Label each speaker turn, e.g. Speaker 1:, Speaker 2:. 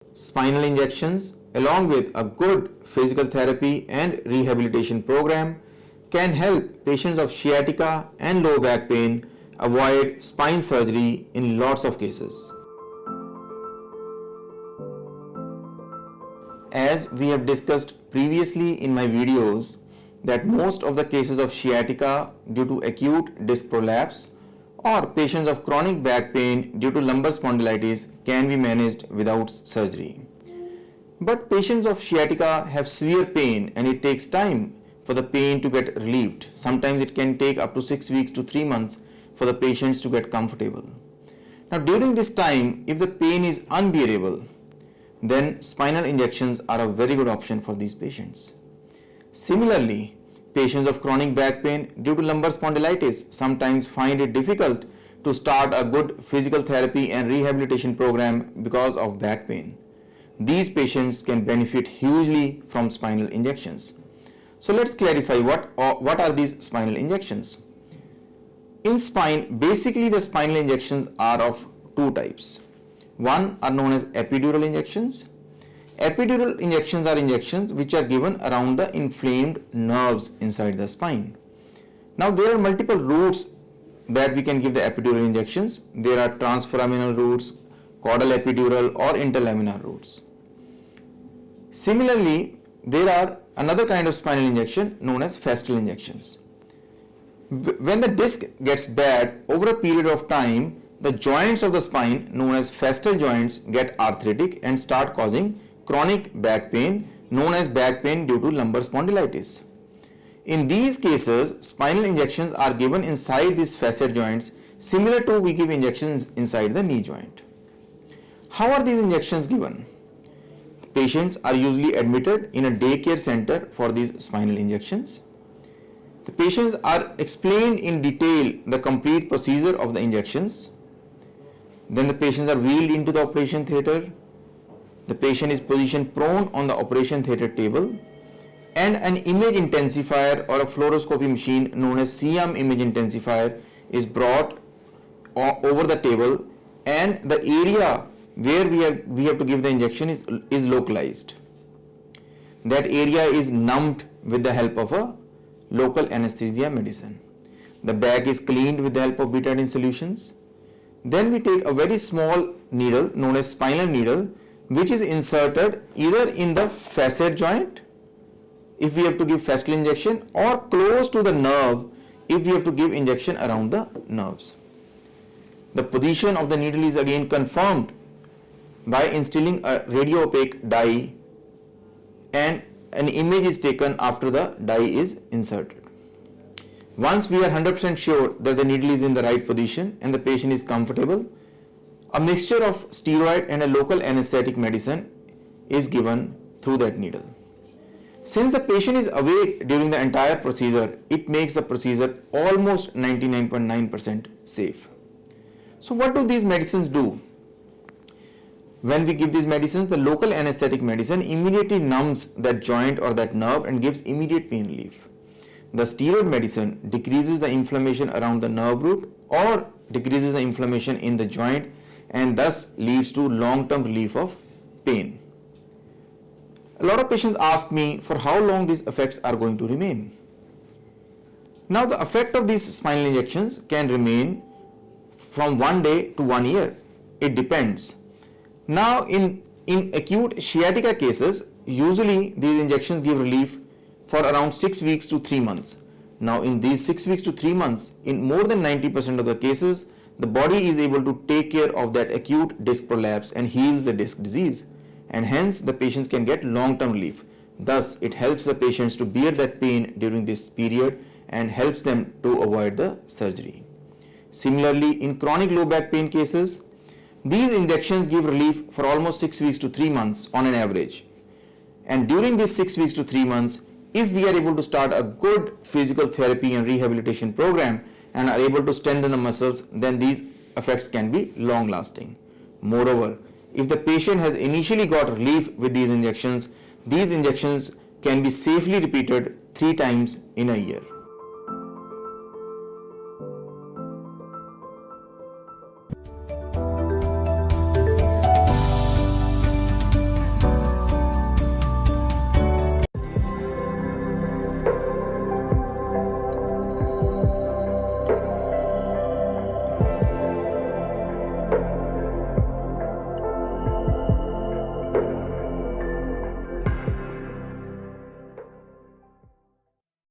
Speaker 1: Spinal injections, along with a good physical therapy and rehabilitation program, can help patients of sciatica and low back pain avoid spine surgery in lots of cases. As we have discussed previously in my videos, that most of the cases of sciatica due to acute disc prolapse or patients of chronic back pain due to lumbar spondylitis can be managed without surgery. But patients of sciatica have severe pain and it takes time for the pain to get relieved. Sometimes it can take up to 6 weeks to 3 months for the patients to get comfortable. Now during this time, if the pain is unbearable, then spinal injections are a very good option for these patients. Similarly, patients of chronic back pain due to lumbar spondylitis sometimes find it difficult to start a good physical therapy and rehabilitation program because of back pain. These patients can benefit hugely from spinal injections. So let's clarify what are these spinal injections. In spine, basically the spinal injections are of two types. One are known as epidural injections. Epidural injections are injections which are given around the inflamed nerves inside the spine. Now there are multiple routes that we can give the epidural injections. There are transforaminal routes, caudal epidural or interlaminar routes. Similarly, there are another kind of spinal injection known as fascial injections. When the disc gets bad, over a period of time, the joints of the spine known as fascial joints get arthritic and start causing chronic back pain known as back pain due to lumbar spondylitis. In these cases, spinal injections are given inside these fascial joints similar to we give injections inside the knee joint. How are these injections given? Patients are usually admitted in a daycare center for these spinal injections. The patients are explained in detail the complete procedure of the injections. Then the patients are wheeled into the operation theatre. The patient is positioned prone on the operation theatre table and an image intensifier or a fluoroscopy machine known as CM image intensifier is brought over the table and the area where we have to give the injection is localized. That area is numbed with the help of a local anesthesia medicine. The bag is cleaned with the help of betadine solutions. Then we take a very small needle known as spinal needle which is inserted either in the facet joint if we have to give fascial injection or close to the nerve if we have to give injection around the nerves. The position of the needle is again confirmed by instilling a radio opaque dye and an image is taken after the dye is inserted. Once we are 100% sure that the needle is in the right position and the patient is comfortable, a mixture of steroid and a local anesthetic medicine is given through that needle. Since the patient is awake during the entire procedure, it makes the procedure almost 99.9% safe. So what do these medicines do? When we give these medicines, the local anesthetic medicine immediately numbs that joint or that nerve and gives immediate pain relief. The steroid medicine decreases the inflammation around the nerve root or decreases the inflammation in the joint and thus leads to long-term relief of pain. A lot of patients ask me for how long these effects are going to remain. Now the effect of these spinal injections can remain from 1 day to 1 year. It depends. Now in acute sciatica cases, usually these injections give relief for around 6 weeks to 3 months. Now in these 6 weeks to 3 months, in more than 90% of the cases, the body is able to take care of that acute disc prolapse and heals the disc disease, and hence the patients can get long-term relief. Thus it helps the patients to bear that pain during this period and helps them to avoid the surgery. Similarly, in chronic low back pain cases, these injections give relief for almost 6 weeks to 3 months on an average. And during these 6 weeks to 3 months, if we are able to start a good physical therapy and rehabilitation program and are able to strengthen the muscles, then these effects can be long lasting. Moreover, if the patient has initially got relief with these injections can be safely repeated 3 times in a year.